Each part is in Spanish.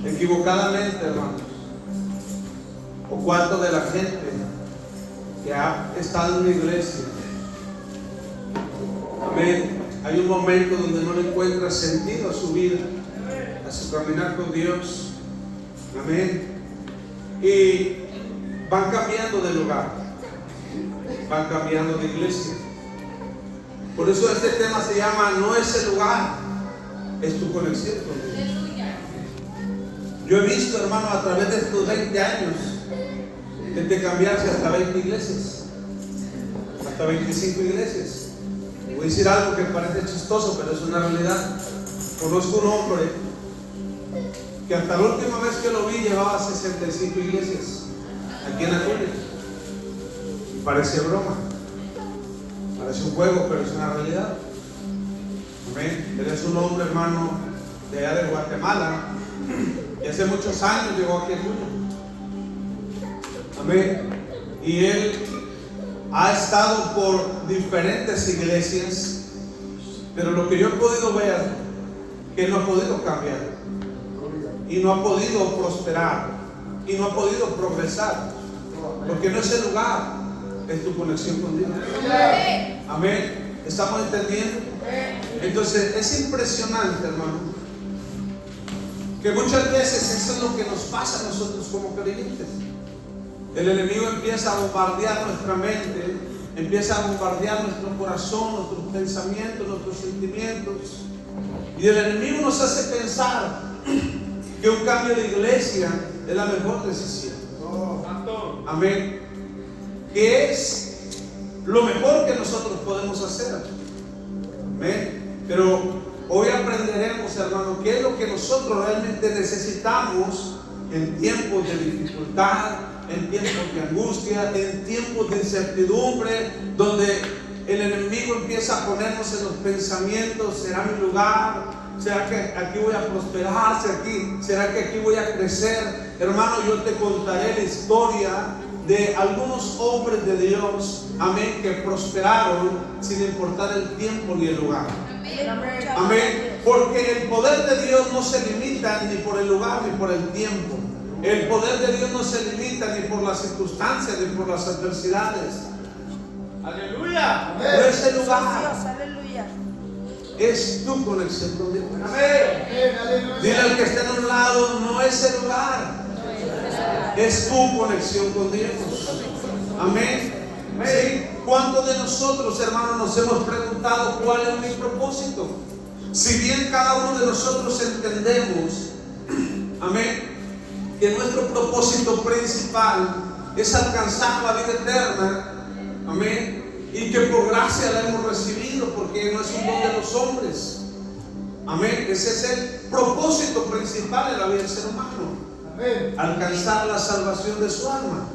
equivocadamente, hermanos, o cuánto de la gente que ha estado en una iglesia, amén, hay un momento donde no le encuentra sentido a su vida, a su caminar con Dios, amén, y van cambiando de lugar, van cambiando de iglesia. Por eso este tema se llama no es el lugar, es tu conexión con Dios. Yo he visto, hermano, a través de estos 20 años de cambiarse hasta 20 iglesias, hasta 25 iglesias. Voy a decir algo que parece chistoso, pero es una realidad. Conozco un hombre que hasta la última vez que lo vi llevaba 65 iglesias aquí en Acuña. Y parece broma, parece un juego, pero es una realidad. Amén. Él es un hombre, hermano, de allá de Guatemala, y hace muchos años llegó aquí a Acuña. Amén. Y él ha estado por diferentes iglesias, pero lo que yo he podido ver, que no ha podido cambiar, y no ha podido prosperar, y no ha podido progresar, porque no es el lugar, es tu conexión con Dios. Amén. ¿Estamos entendiendo? Entonces es impresionante, hermano, que muchas veces eso es lo que nos pasa a nosotros como creyentes. El enemigo empieza a bombardear nuestra mente, empieza a bombardear nuestro corazón, nuestros pensamientos, nuestros sentimientos, y el enemigo nos hace pensar que un cambio de iglesia es la mejor decisión. Amén. Que es lo mejor que nosotros podemos hacer. Amén. Pero hoy aprenderemos, hermano, qué es lo que nosotros realmente necesitamos en tiempos de dificultad, en tiempos de angustia, en tiempos de incertidumbre, donde el enemigo empieza a ponernos en los pensamientos: ¿será mi lugar? ¿Será que aquí voy a prosperar? ¿Será que aquí voy a crecer? Hermano, yo te contaré la historia de algunos hombres de Dios, amén, que prosperaron sin importar el tiempo ni el lugar. Amén. Porque el poder de Dios no se limita ni por el lugar ni por el tiempo. El poder de Dios no se limita ni por las circunstancias ni por las adversidades. Aleluya. No es el lugar, Aleluya. es tu conexión con Dios. Amén. Dile al que esté en un lado: no es el lugar, es tu conexión con Dios. Amén. ¿Sí? ¿Cuántos de nosotros, hermanos, nos hemos preguntado cuál es mi propósito? Si bien cada uno de nosotros entendemos, amén, que nuestro propósito principal es alcanzar la vida eterna, amén, y que por gracia la hemos recibido, porque no es un don de los hombres, amén. Ese es el propósito principal de la vida del ser humano, amén, alcanzar la salvación de su alma.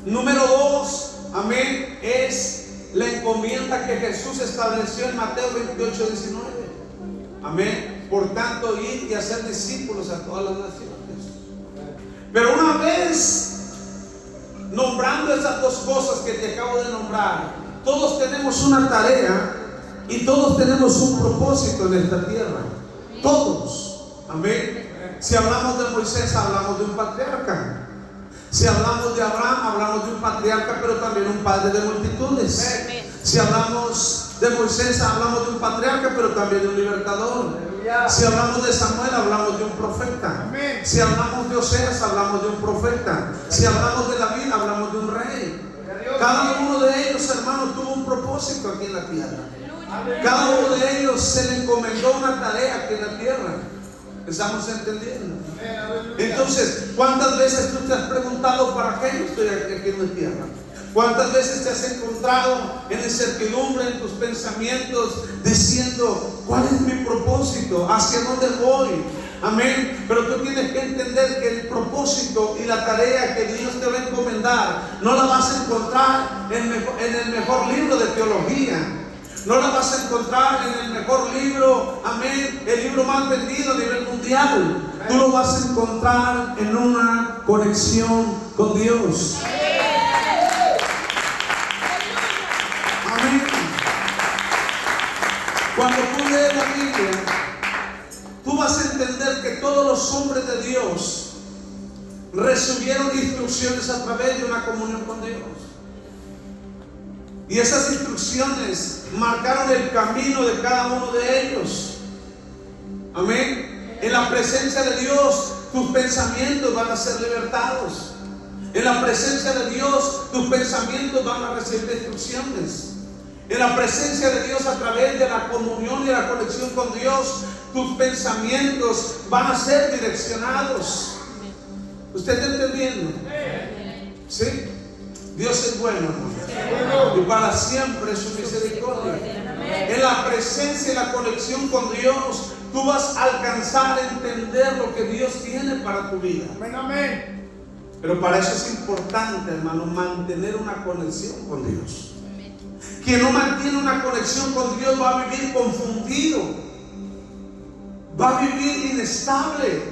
Número 2, amén, es la encomienda que Jesús estableció en Mateo 28:19. Amén. Por tanto, ir y hacer discípulos a todas las naciones. Pero una vez nombrando esas dos cosas que te acabo de nombrar, todos tenemos una tarea y todos tenemos un propósito en esta tierra. Todos. Amén. Si hablamos de Moisés, hablamos de un patriarca. Si hablamos de Abraham, hablamos de un patriarca, pero también un padre de multitudes. Si hablamos de Moisés, hablamos de un patriarca, pero también de un libertador. Si hablamos de Samuel, hablamos de un profeta. Si hablamos de Oseas, hablamos de un profeta. Si hablamos de David, hablamos de un rey. Cada uno de ellos, hermanos, tuvo un propósito aquí en la tierra. Cada uno de ellos se le encomendó una tarea aquí en la tierra. ¿Estamos entendiendo? Entonces, ¿cuántas veces tú te has preguntado para qué yo estoy aquí en la tierra? ¿Cuántas veces te has encontrado en incertidumbre en tus pensamientos, diciendo: ¿cuál es mi propósito? ¿Hacia dónde voy? Amén. Pero tú tienes que entender que el propósito y la tarea que Dios te va a encomendar no la vas a encontrar en el mejor libro de teología. No la vas a encontrar en el mejor libro, amén, el libro más vendido a nivel mundial. Tú lo vas a encontrar en una conexión con Dios. Amén. Cuando tú lees la Biblia, tú vas a entender que todos los hombres de Dios recibieron instrucciones a través de una comunión con Dios. Y esas instrucciones marcaron el camino de cada uno de ellos. Amén. En la presencia de Dios, tus pensamientos van a ser libertados. En la presencia de Dios, tus pensamientos van a recibir instrucciones. En la presencia de Dios, a través de la comunión y la conexión con Dios, tus pensamientos van a ser direccionados. ¿Usted está entendiendo? ¿Sí? Dios es bueno, hermano. Y para siempre es su misericordia. En la presencia y la conexión con Dios, tú vas a alcanzar a entender lo que Dios tiene para tu vida. Amén. Pero para eso es importante, hermano, mantener una conexión con Dios. Quien no mantiene una conexión con Dios va a vivir confundido, va a vivir inestable,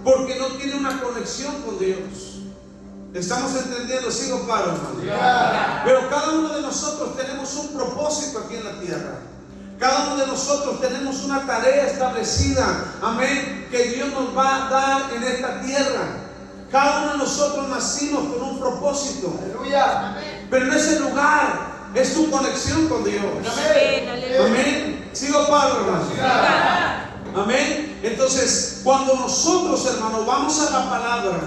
porque no tiene una conexión con Dios. ¿Estamos entendiendo? Sigo claro, hermano. Pero cada uno de nosotros tenemos un propósito aquí en la tierra. Cada uno de nosotros tenemos una tarea establecida, amén, que Dios nos va a dar en esta tierra. Cada uno de nosotros nacimos con un propósito. Aleluya. Pero en ese lugar es tu conexión con Dios. Amén. Sigo Pablo, hermano. Amén. Entonces, cuando nosotros, hermanos, vamos a la palabra,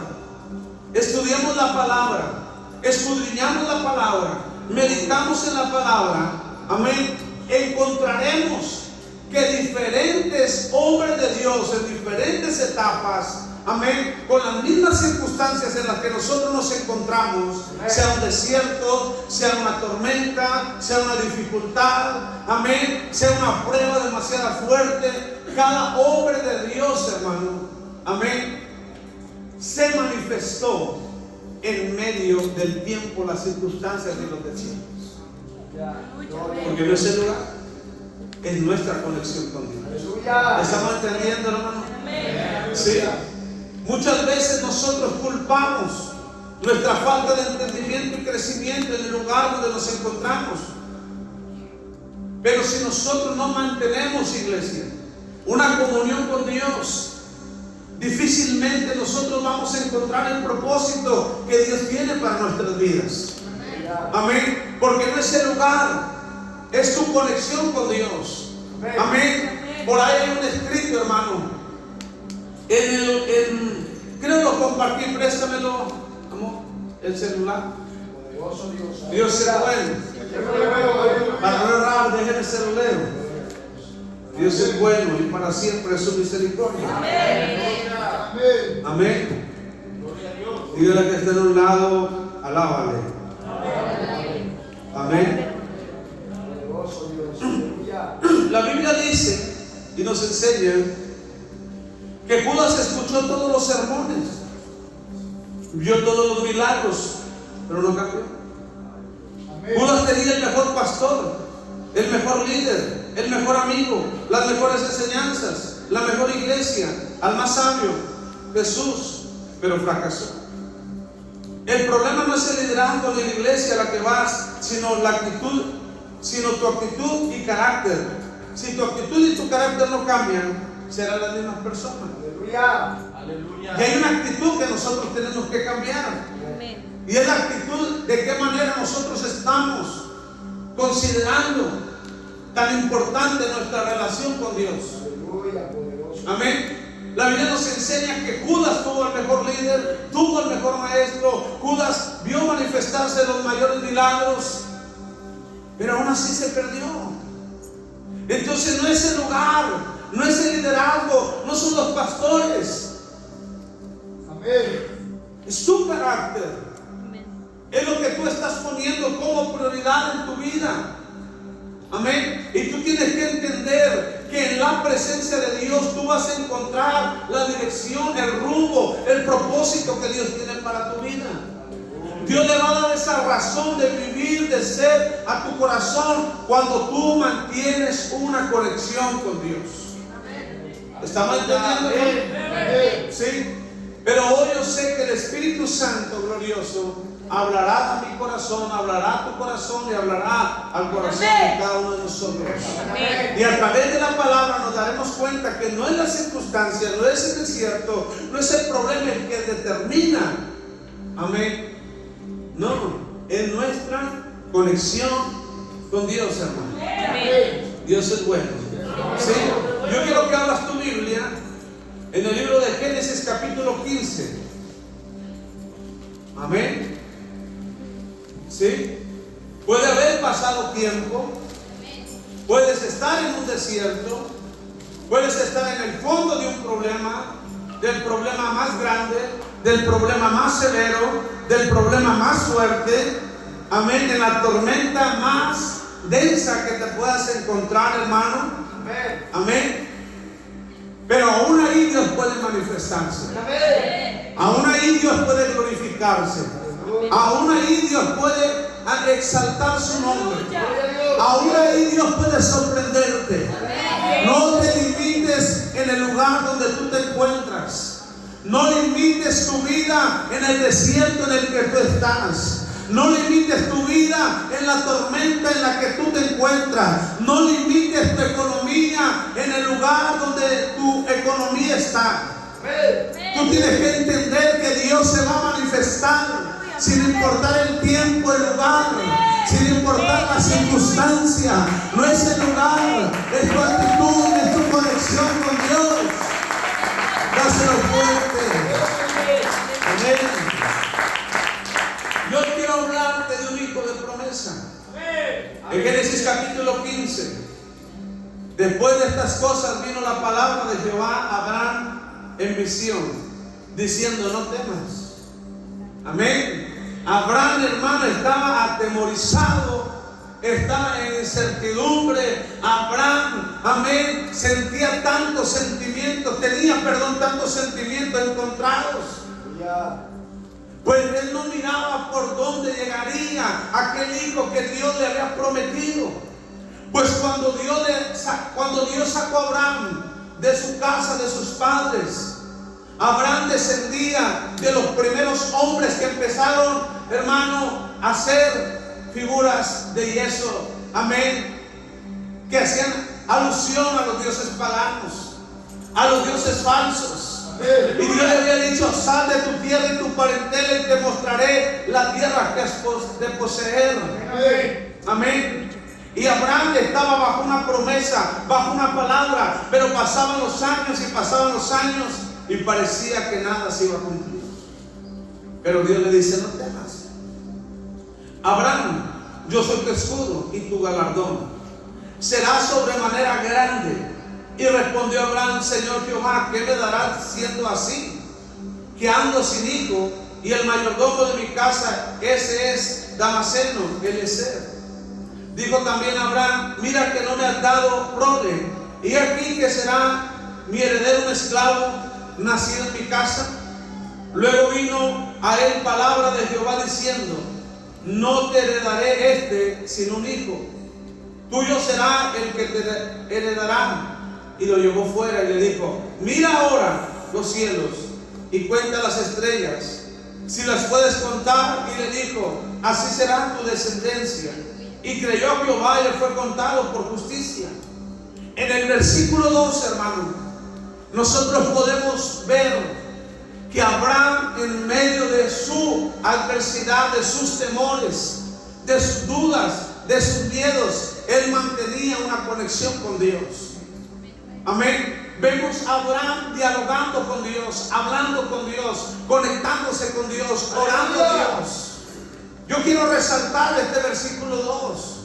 estudiamos la palabra, escudriñamos la palabra, meditamos en la palabra, amén, encontraremos que diferentes hombres de Dios en diferentes etapas, amén, con las mismas circunstancias en las que nosotros nos encontramos, sea un desierto, sea una tormenta, sea una dificultad, amén, sea una prueba demasiado fuerte, cada hombre de Dios, hermano, amén, se manifestó en medio del tiempo, las circunstancias de los desiertos. Porque no es el lugar, es nuestra conexión con Dios. ¿Estamos entendiendo, hermano? Sí. Muchas veces nosotros culpamos nuestra falta de entendimiento y crecimiento en el lugar donde nos encontramos. Pero si nosotros no mantenemos, iglesia, una comunión con Dios, difícilmente nosotros vamos a encontrar el propósito que Dios tiene para nuestras vidas. Amén. Porque no es el lugar, es tu conexión con Dios. Amén. Por ahí hay un escrito, hermano. Creo que lo compartí, préstamelo, amor, el celular. Dios es bueno. Para no errar, dejen el celular. Dios es bueno y para siempre es su misericordia. Amén. Amén. Dígale que esté en un lado, alábale. Amén. La Biblia dice y nos enseña que Judas escuchó todos los sermones, vio todos los milagros, pero no cambió. Judas tenía el mejor pastor, el mejor líder, el mejor amigo, las mejores enseñanzas, la mejor iglesia, al más sabio, Jesús, pero fracasó. El problema no es el liderazgo de la iglesia a la que vas, sino la actitud, sino tu actitud y carácter. Si tu actitud y tu carácter no cambian, serán las mismas personas. Aleluya. Y hay una actitud que nosotros tenemos que cambiar. Y es la actitud de qué manera nosotros estamos considerando tan importante nuestra relación con Dios. Amén. La Biblia nos enseña que Judas tuvo el mejor líder, tuvo el mejor maestro. Judas vio manifestarse los mayores milagros, pero aún así se perdió. Entonces no es el lugar, no es el liderazgo, no son los pastores. Amén. Es tu carácter. Es lo que tú estás poniendo como prioridad en tu vida. Amén. Y tú tienes que entender que en la presencia de Dios tú vas a encontrar la dirección, el rumbo, el propósito que Dios tiene para tu vida. Dios le va a dar esa razón de vivir, de ser a tu corazón cuando tú mantienes una conexión con Dios. ¿Estamos entendiendo? Sí. Pero hoy yo sé que el Espíritu Santo glorioso hablará a mi corazón, hablará a tu corazón y hablará al corazón de cada uno de nosotros. Y a través de la palabra nos daremos cuenta que no es la circunstancia, no es el desierto, no es el problema el que determina. Amén. No, es nuestra conexión con Dios, hermano. Dios es bueno. ¿Sí? Yo quiero que abras tu Biblia en el libro de Génesis capítulo 15. Amén. ¿Sí? Puede haber pasado tiempo. Puedes estar en un desierto. Puedes estar en el fondo de un problema, del problema más grande, del problema más severo, del problema más fuerte. Amén. En la tormenta más densa que te puedas encontrar, hermano. Amén. Amén. Pero aún ahí Dios puede manifestarse. Amén. Aún ahí Dios puede glorificarse. Aún ahí Dios puede exaltar su nombre. Aún ahí Dios puede sorprenderte. No te limites en el lugar donde tú te encuentras. No limites tu vida en el desierto en el que tú estás. No limites tu vida en la tormenta en la que tú te encuentras. No limites tu economía en el lugar donde tu economía está. Tú tienes que entender que Dios se va a manifestar sin importar el tiempo, el lugar, sin importar la circunstancia. No es el lugar, es tu actitud, es tu conexión con Dios. Dáselo fuerte. Amén. Yo quiero hablarte de un hijo de promesa. En Génesis capítulo 15. Después de estas cosas vino la palabra de Jehová a Abraham en visión, diciendo: no temas. Amén. Abraham, hermano, estaba atemorizado, estaba en incertidumbre. Abraham, amén, sentía tantos sentimientos, tantos sentimientos encontrados. Pues él no miraba por dónde llegaría aquel hijo que Dios le había prometido. Pues cuando Dios sacó a Abraham de su casa, de sus padres, Abraham descendía de los primeros hombres que empezaron, hermano, a hacer figuras de yeso. Amén. Que hacían alusión a los dioses paganos, a los dioses falsos. Y Dios le había dicho: sal de tu tierra y tu parentela y te mostraré la tierra que has de poseer. Amén. Y Abraham estaba bajo una promesa, bajo una palabra, pero pasaban los años y parecía que nada se iba a cumplir. Pero Dios le dice: no temas, Abraham, yo soy tu escudo y tu galardón será sobremanera grande. Y respondió Abraham: Señor Jehová, ¿qué me darás siendo así? Que ando sin hijo, y el mayordomo de mi casa, ese es Damaseno, Eliezer. Dijo también Abraham: mira que no me has dado prole, y aquí que será mi heredero un esclavo nacido en mi casa. Luego vino a él palabra de Jehová diciendo: no te heredaré sin un hijo, tuyo será el que te heredará. Y lo llevó fuera y le dijo: mira ahora los cielos y cuenta las estrellas, si las puedes contar. Y le dijo: así será tu descendencia. Y creyó a Jehová y le fue contado por justicia. En el versículo 2, hermano, nosotros podemos ver que Abraham, en medio de su adversidad, de sus temores, de sus dudas, de sus miedos, él mantenía una conexión con Dios. Amén. Vemos a Abraham dialogando con Dios, hablando con Dios, conectándose con Dios, orando a Dios. Yo quiero resaltar este versículo 2.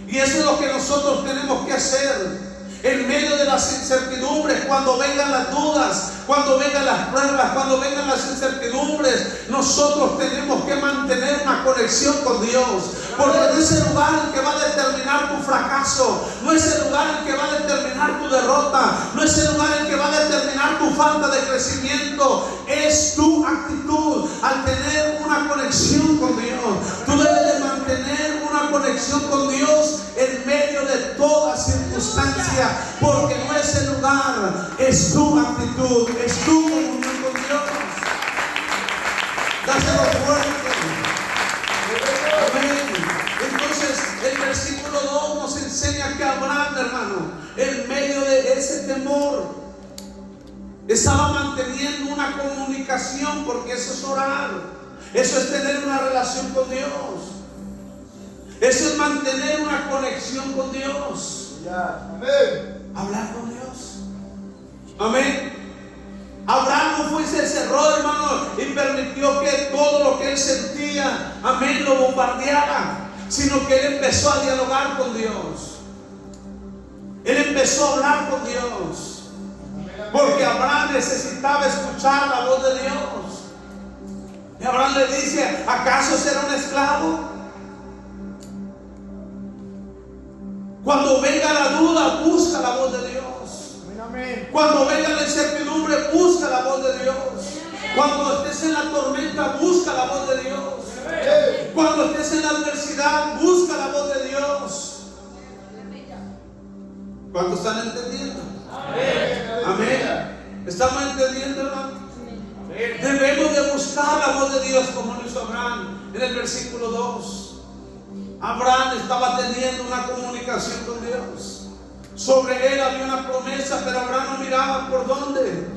Y eso es lo que nosotros tenemos que hacer. En medio de las incertidumbres, cuando vengan las dudas, cuando vengan las pruebas, cuando vengan las incertidumbres, nosotros tenemos que mantener una conexión con Dios. Porque no es el lugar el que va a determinar tu fracaso, no es el lugar el que va a determinar tu derrota, no es el lugar el que va a determinar tu falta de crecimiento. Es tu actitud al tener una conexión con Dios. Tú debes de mantener una conexión con Dios en medio de toda circunstancia, porque no es el lugar, es tu actitud, es tu comunión con Dios. Dáselo fuerte. 2 nos enseña que Abraham, hermano, en medio de ese temor, estaba manteniendo una comunicación, porque eso es orar, eso es tener una relación con Dios, eso es mantener una conexión con Dios. Amén. Hablar con Dios. Amén. Abraham no fue y se cerró, hermano, y permitió que todo lo que él sentía, amén, lo bombardeara, sino que él empezó a dialogar con Dios. Él empezó a hablar con Dios, porque Abraham necesitaba escuchar la voz de Dios. Y Abraham le dice: ¿acaso será un esclavo? Cuando venga la duda, busca la voz de Dios. Cuando venga la incertidumbre, busca la voz de Dios. Cuando estés en la tormenta, busca la voz de Dios. Cuando estés en la adversidad, busca la voz de Dios. ¿Cuántos están entendiendo? Amén. ¿Estamos entendiendo, hermano? Debemos de buscar la voz de Dios, como lo hizo Abraham en el versículo 2. Abraham estaba teniendo una comunicación con Dios. Sobre él había una promesa, pero Abraham no miraba por dónde.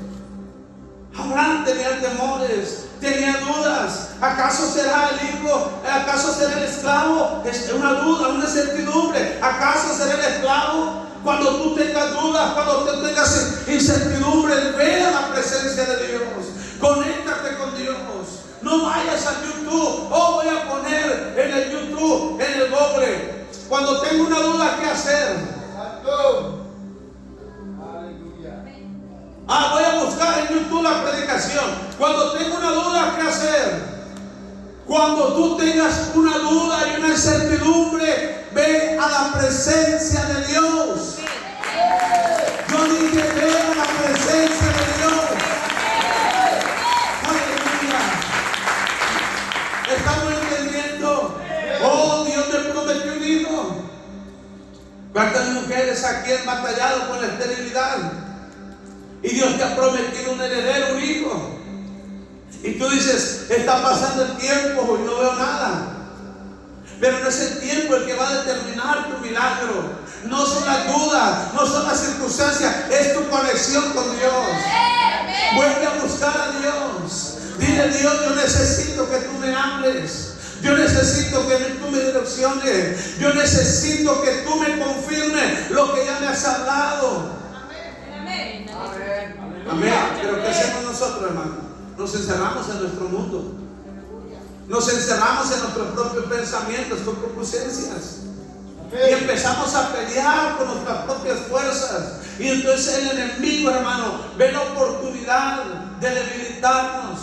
Abraham tenía temores, tenía dudas. ¿Acaso será el hijo? ¿Acaso será el esclavo? Es una duda, una incertidumbre. ¿Acaso será el esclavo? Cuando tú tengas dudas, cuando tú tengas incertidumbre, ve a la presencia de Dios. Conéctate con Dios. No vayas a YouTube. Voy a poner en el YouTube, en el Google, cuando tengo una duda, ¿qué hacer? Voy a buscar en YouTube la predicación. Cuando tengo una duda, ¿qué hacer? Cuando tú tengas una duda y una incertidumbre, ve a la presencia de Dios. Yo dije, ve a la presencia de Dios. Aleluya. ¿Estamos entendiendo? Oh, Dios me prometió un hijo. ¿Cuántas mujeres aquí han batallado con la esterilidad? Y Dios te ha prometido un heredero, un hijo. Y tú dices: está pasando el tiempo y no veo nada. Pero no es el tiempo el que va a determinar tu milagro. No son las dudas, no son las circunstancias, es tu conexión con Dios. Vuelve a buscar a Dios. Dile: Dios, yo necesito que tú me hables. Yo necesito que tú me direcciones. Yo necesito que tú me confirmes lo que ya me has hablado. Amén. Amén. Pero ¿qué hacemos nosotros, hermano? Nos encerramos en nuestro mundo. Nos encerramos en nuestros propios pensamientos, concupiscencias. Y empezamos a pelear con nuestras propias fuerzas. Y entonces el enemigo, hermano, ve la oportunidad de debilitarnos.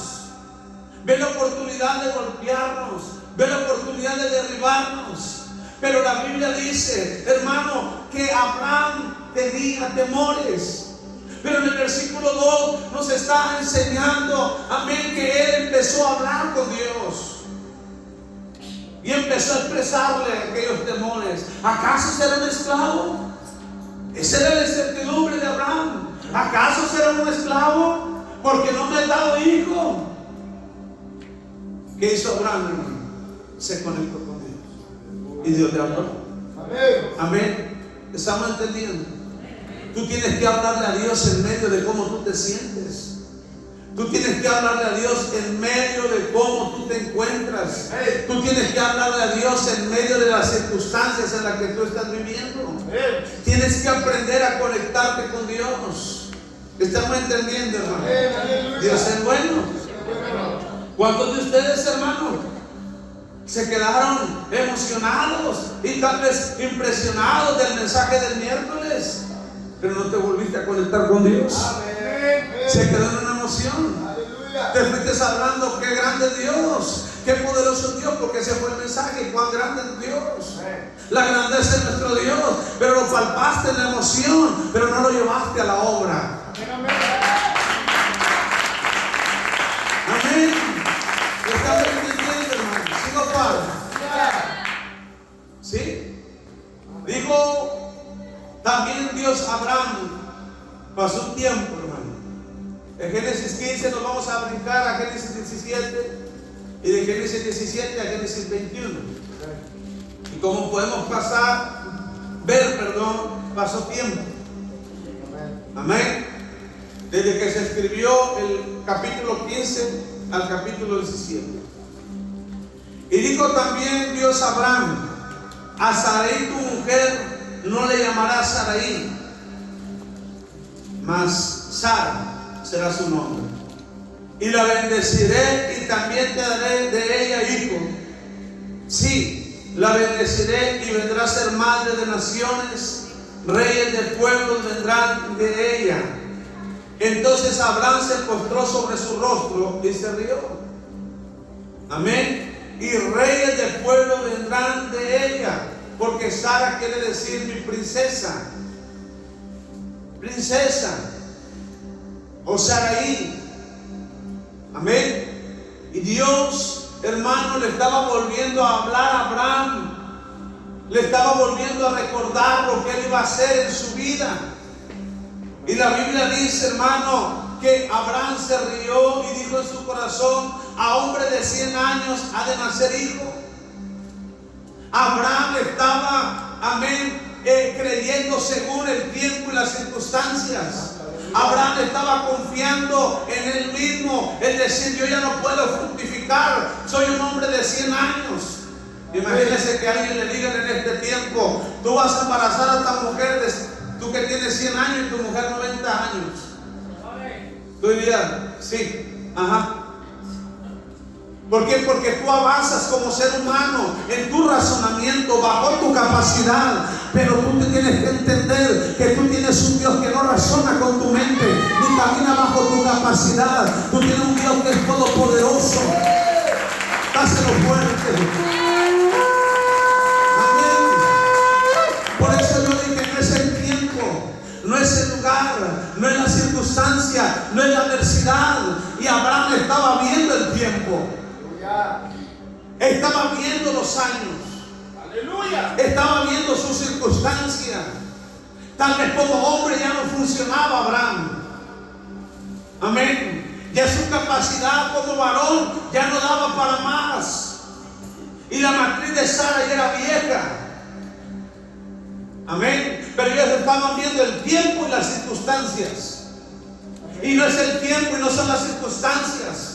Ve la oportunidad de golpearnos. Ve la oportunidad de derribarnos. Pero la Biblia dice, hermano, que Abraham tenía temores. Pero en el versículo 2 nos está enseñando, amén, que él empezó a hablar con Dios. Y empezó a expresarle aquellos temores. ¿Acaso será un esclavo? Esa era la incertidumbre de Abraham. ¿Acaso será un esclavo? Porque no me ha dado hijo. ¿Qué hizo Abraham, hermano? Se conectó con Dios. Y Dios le habló. Amén. Amén. ¿Estamos entendiendo? Tú tienes que hablarle a Dios en medio de cómo tú te sientes. Tú tienes que hablarle a Dios en medio de cómo tú te encuentras. Tú tienes que hablarle a Dios en medio de las circunstancias en las que tú estás viviendo. Tienes que aprender a conectarte con Dios. ¿Estamos entendiendo, hermano? Dios es bueno. ¿Cuántos de ustedes, hermano, se quedaron emocionados y tal vez impresionados del mensaje del miércoles, pero no te volviste a conectar con Dios? Se quedó en una emoción. Te fuiste hablando: qué grande es Dios, qué poderoso es Dios, porque ese fue el mensaje. Cuán grande es Dios, la grandeza de nuestro Dios. Pero lo palpaste en la emoción, pero no lo llevaste a la obra. Amén. ¿Estás entendiendo, hermano? ¿Sigo padre? ¿Sí? Dijo también Dios a Abraham. Pasó un tiempo, hermano. En Génesis 15 nos vamos a brincar a Génesis 17. Y de Génesis 17 a Génesis 21. Y como podemos pasar pasó tiempo. Amén. Desde que se escribió el capítulo 15 al capítulo 17. Y dijo también Dios a Abraham: a Sarai tu mujer no le llamarás Sarai, mas Sara será su nombre. Y la bendeciré y también te daré de ella hijo. Sí, la bendeciré y vendrá a ser madre de naciones, reyes de pueblos vendrán de ella. Entonces Abraham se postró sobre su rostro y se rió. Amén. Y reyes de pueblos vendrán de ella, porque Sara quiere decir mi princesa. Princesa o Sarai. Amén. Y Dios, hermano, le estaba volviendo a hablar a Abraham. Le estaba volviendo a recordar lo que él iba a hacer en su vida. Y la Biblia dice, hermano, que Abraham se rió y dijo en su corazón: a hombre de 100 años ha de nacer hijo. Abraham estaba, amén, creyendo según el tiempo y las circunstancias. Abraham estaba confiando en él mismo, es decir, yo ya no puedo fructificar, soy un hombre de 100 años. Imagínese que alguien le diga en este tiempo: tú vas a embarazar a esta mujer, tú que tienes 100 años y tu mujer 90 años. Tú dirías, sí, ajá. ¿Por qué? Porque tú avanzas como ser humano en tu razonamiento, bajo tu capacidad. Pero tú te tienes que entender que tú tienes un Dios que no razona con tu mente, ni camina bajo tu capacidad. Tú tienes un Dios que es todopoderoso. Dáselo fuerte. Amén. Por eso yo dije: no es el tiempo, no es el lugar, no es la circunstancia, no es la adversidad. Y Abraham estaba viendo el tiempo. Estaba viendo los años. Aleluya. Estaba viendo sus circunstancias. Tal vez como hombre ya no funcionaba Abraham. Amén. Ya su capacidad como varón ya no daba para más. Y la matriz de Sara ya era vieja. Amén. Pero ellos estaban viendo el tiempo y las circunstancias. Y no es el tiempo y no son las circunstancias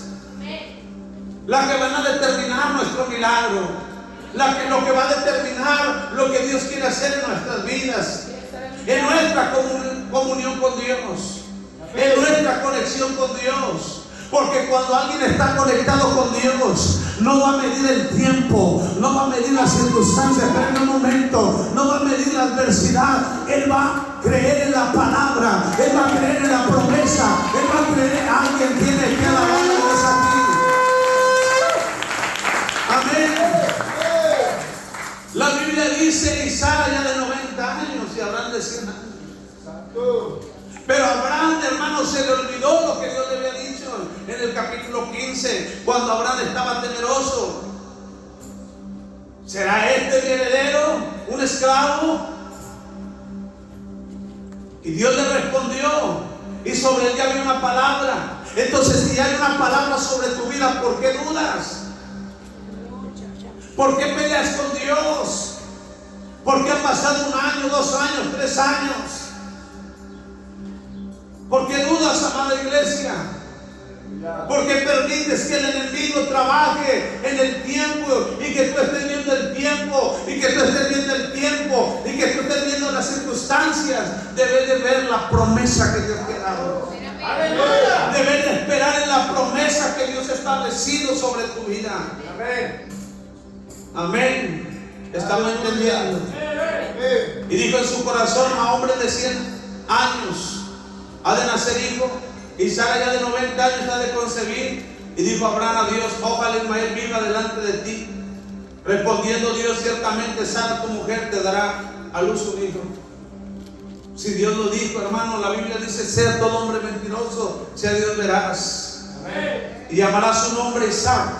las que van a determinar nuestro milagro, lo que va a determinar lo que Dios quiere hacer en nuestras vidas, en nuestra comunión con Dios, en nuestra conexión con Dios. Porque cuando alguien está conectado con Dios, no va a medir el tiempo, no va a medir las circunstancias, pero en un momento no va a medir la adversidad. Él va a creer en la palabra, él va a creer en la promesa, él va a creer en alguien. Tiene que alabar a Dios aquí. Amén. La Biblia dice: y Sara ya de 90 años y Abraham de 100 años. Pero a Abraham, hermano, se le olvidó lo que Dios le había dicho en el capítulo 15, cuando Abraham estaba temeroso. ¿Será este mi heredero, un esclavo? Y Dios le respondió, y sobre él ya había una palabra. Entonces, si hay una palabra sobre tu vida, ¿por qué dudas? ¿Por qué peleas con Dios? ¿Por qué han pasado 1 año, 2 años, 3 años? ¿Por qué dudas, amada iglesia? ¿Por qué permites que el enemigo trabaje en el tiempo y que tú estés viendo el tiempo y que tú estés viendo el tiempo y que tú estés viendo las circunstancias? Debes de ver la promesa que Dios te ha dado. ¡Aleluya! Debes de esperar en la promesa que Dios ha establecido sobre tu vida. Amén. Amén. ¿Estamos entendiendo? Y dijo en su corazón: a hombre de 100 años ha de nacer hijo, y Sara ya de 90 años ha de concebir. Y dijo Abraham a Dios: ojalá Ismael viva delante de ti. Respondiendo Dios: ciertamente Sara tu mujer te dará a luz un hijo. Si Dios lo dijo, hermano, la Biblia dice: sea todo hombre mentiroso, sea Dios veraz. Amén. Y llamará su nombre Isaac,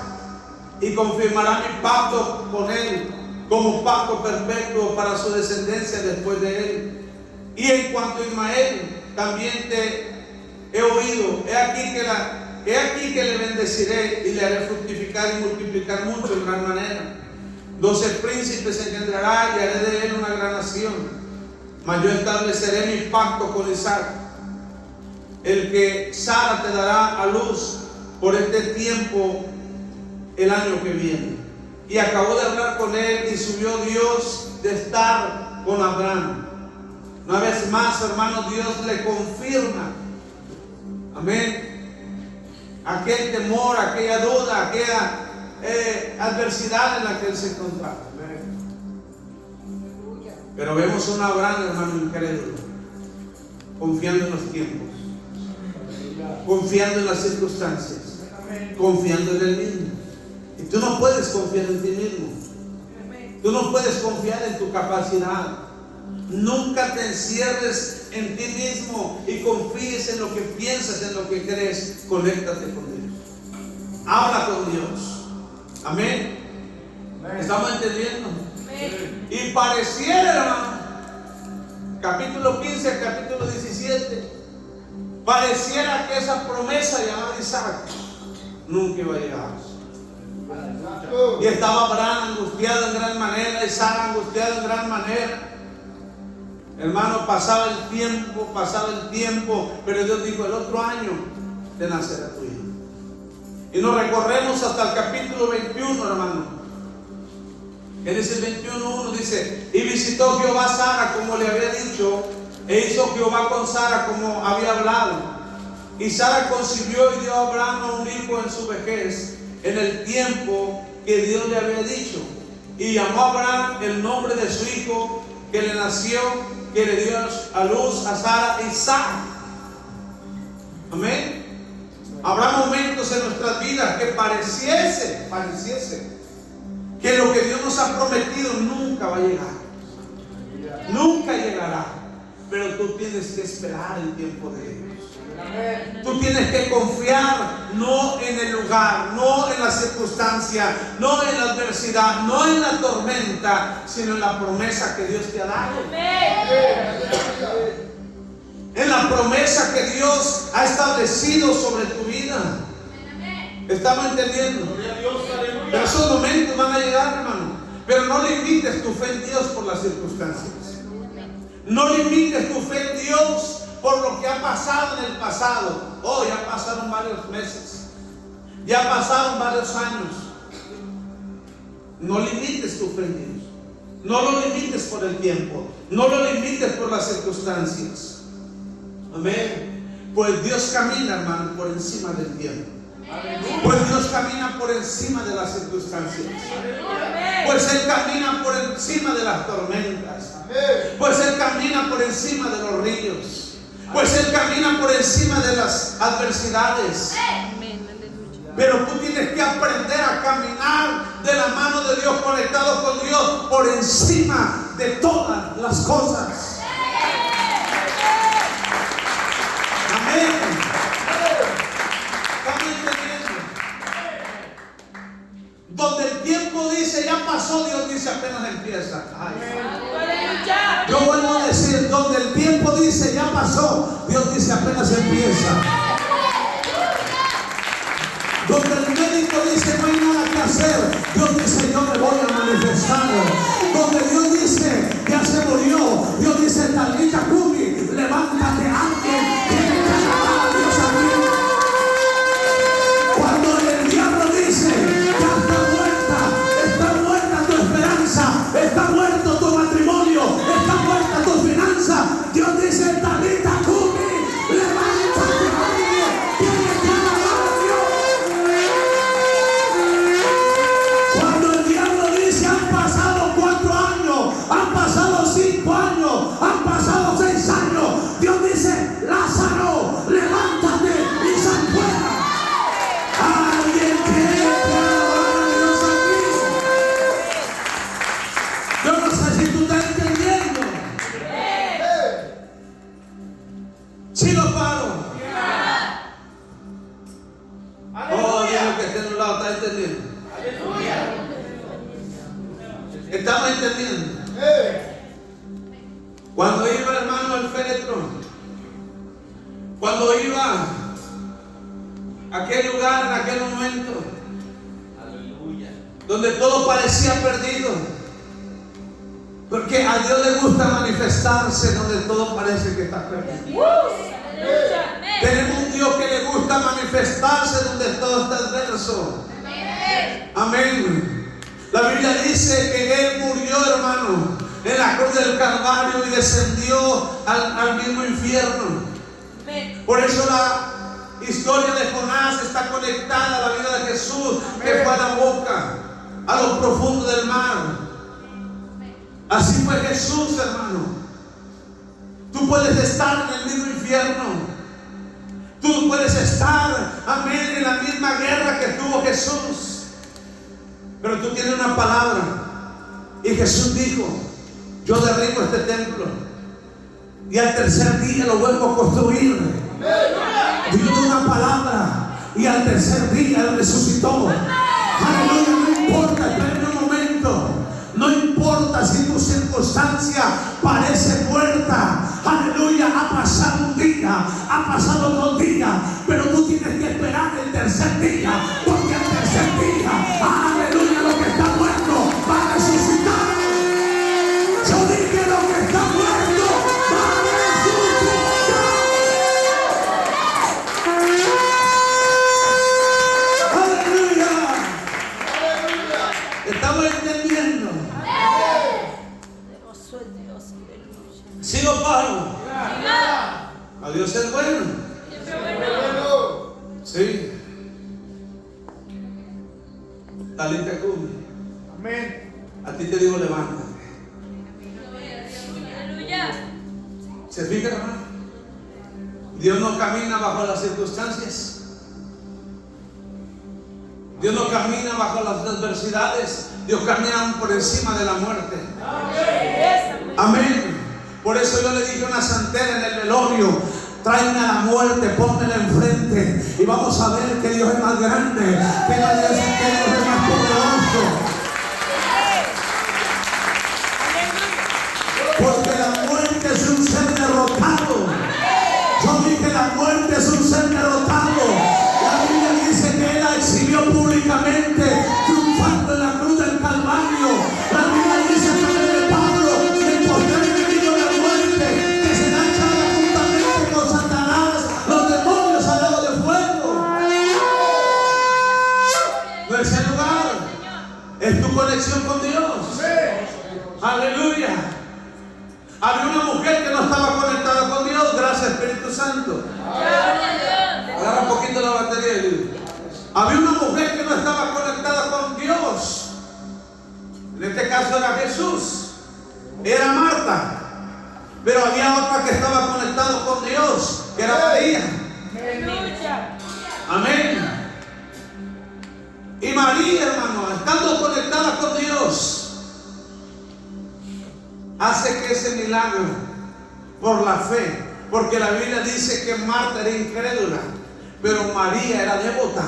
y confirmará mi pacto con él como pacto perpetuo para su descendencia después de él. Y en cuanto a Ismael, también te he oído. He aquí que le bendeciré y le haré fructificar y multiplicar mucho en gran manera. 12 príncipes engendrará y haré de él una gran nación. mas yo estableceré mi pacto con Isaac, el que Sara te dará a luz por este tiempo el año que viene. Y acabó de hablar con él y subió Dios de estar con Abraham. Una vez más, hermanos, Dios le confirma, amén, aquel temor, aquella duda, aquella adversidad en la que él se encontraba. Pero vemos a un Abraham, hermano, incrédulo, confiando en los tiempos, confiando en las circunstancias, confiando en él mismo. Y tú no puedes confiar en ti mismo. Tú no puedes confiar en tu capacidad. Nunca te encierres en ti mismo y confíes en lo que piensas, en lo que crees. Conéctate con Dios. Habla con Dios. Amén. ¿Estamos entendiendo? Y pareciera, hermano, capítulo 15 al capítulo 17, pareciera que esa promesa llamada Isaac nunca iba a llegar. Y estaba Abraham angustiado en gran manera, y Sara angustiada en gran manera. Hermano, pasaba el tiempo, pero Dios dijo: el otro año te nacerá tu hijo. Y nos recorremos hasta el capítulo 21, hermano. Génesis 21:1 dice: y visitó Jehová a Sara como le había dicho, e hizo Jehová con Sara como había hablado. Y Sara concibió y dio a Abraham un hijo en su vejez, en el tiempo que Dios le había dicho. Y llamó a Abraham el nombre de su hijo que le nació, que le dio a luz a Sara, Isaac. Amén. Habrá momentos en nuestras vidas que pareciese que lo que Dios nos ha prometido nunca va a llegar. Nunca llegará. Pero tú tienes que esperar el tiempo de Dios. Tú tienes que confiar no en el lugar, no en la circunstancia, no en la adversidad, no en la tormenta, sino en la promesa que Dios te ha dado. En la promesa que Dios ha establecido sobre tu vida. ¿Estamos entendiendo? Pero esos momentos van a llegar, hermano. Pero no limites tu fe en Dios por las circunstancias. No limites tu fe en Dios por lo que ha pasado en el pasado. Oh, ya pasaron varios meses, ya pasaron varios años. No limites tu fe en Dios. No lo limites por el tiempo. No lo limites por las circunstancias. Amén. Pues Dios camina, hermano, por encima del tiempo. Pues Dios camina por encima de las circunstancias. Pues Él camina por encima de las tormentas. Pues Él camina por encima de los ríos. Pues Él camina por encima de las adversidades. Pero tú tienes que aprender a caminar de la mano de Dios, conectado con Dios, por encima de todas las cosas. Amén. ¿Estamos entendiendo? Donde el tiempo dice ya pasó, Dios dice apenas empieza. Ay. Yo vuelvo a decir, donde el tiempo dice ya pasó, Dios dice apenas empieza. Donde el médico dice no hay nada que hacer, Dios dice yo me voy a manifestar. Donde Dios dice ya se murió, Dios dice Talita Kumi, levántate, alguien tiene que alabar a Dios aquí. Cuando el diablo dice ya está muerta tu esperanza, está muerto tu matrimonio, está muerta tu finanza, Dios dice Talita Kumi, levántate, alguien tiene que alabar a Dios. Cuando el diablo dice han pasado 4 años, han pasado 5 años, han pasado 6 años, Dios dice Lázaro, levántate y sal fuera. Alguien tiene que alabar a Dios aquí. Yo no sé si tú estás entendiendo. Si lo paro. Oh, Dios, que esté en un lado está entendiendo. Estamos entendiendo. Cuando iba, hermano, al féretro, cuando iba a aquel lugar, en aquel momento, donde todo parecía perdido, Porque a Dios le gusta manifestarse donde todo parece que está perdido. Tenemos un Dios que le gusta manifestarse donde todo está adverso. Amén. La Biblia dice que Él murió, hermano, en la cruz del Calvario y descendió al mismo infierno. Por eso la historia de Jonás está conectada a la vida de Jesús, que fue a la boca, a lo profundo del mar. Así fue Jesús, hermano. Tú puedes estar en el mismo infierno. Tú puedes estar, amén, en la misma guerra que tuvo Jesús. Pero tú tienes una palabra. Y Jesús dijo: yo derribo este templo y al tercer día lo vuelvo a construir. Dios dio una palabra y al tercer día Él resucitó. Aleluya. No importa, espera un momento. No importa si tu circunstancia parece muerta. Aleluya. Ha pasado un día, ha pasado 2 días, pero tú tienes que esperar el tercer día, porque el tercer día, aleluya, lo que está muerto va a resucitar. Yo dije: lo que está muerto va a resucitar. Aleluya. ¿Estamos entendiendo? ¿Sigo paro? A Dios es bueno. Sí. Talita cum. Amén. A ti te digo: levántate. ¿Se fija, hermano? Dios no camina bajo las circunstancias. Dios no camina bajo las adversidades. Dios camina por encima de la muerte. Amén. Por eso yo le dije a una santera en el velorio: tráeme a la muerte, pónmela enfrente y vamos a ver que Dios es más grande, que Dios es más poderoso. Porque la muerte es un ser derrotado. Yo dije: la muerte es un ser derrotado. La Biblia dice que Él la exhibió públicamente, triunfando en la cruz del Calvario. La Biblia dice que Pablo, el postrer enemigo de la muerte, que será echado juntamente con Satanás, los demonios al lago de fuego. No es el lugar, es tu conexión con Dios. Aleluya. Había una mujer que no estaba conectada con Dios. Gracias, Espíritu Santo. Agarra un poquito la batería. Había una mujer que no estaba conectada con Dios. En este caso era Jesús. Era Marta. Pero había otra que estaba conectada con Dios, que era María. Amén. Y María, hermano, estando conectada con Dios, hace que ese milagro por la fe, porque la Biblia dice que Marta era incrédula, pero María era devota.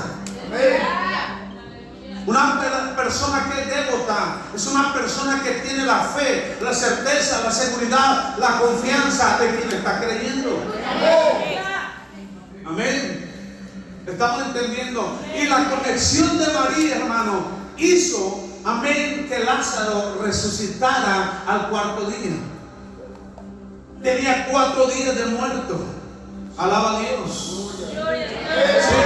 Una persona que es devota es una persona que tiene la fe, la certeza, la seguridad, la confianza de quien está creyendo. Amén. Estamos entendiendo. Y la conexión de María, hermano, hizo, amén, que Lázaro resucitara al 4.º día. Tenía 4 días de muerto. Alaba a Dios. Sí.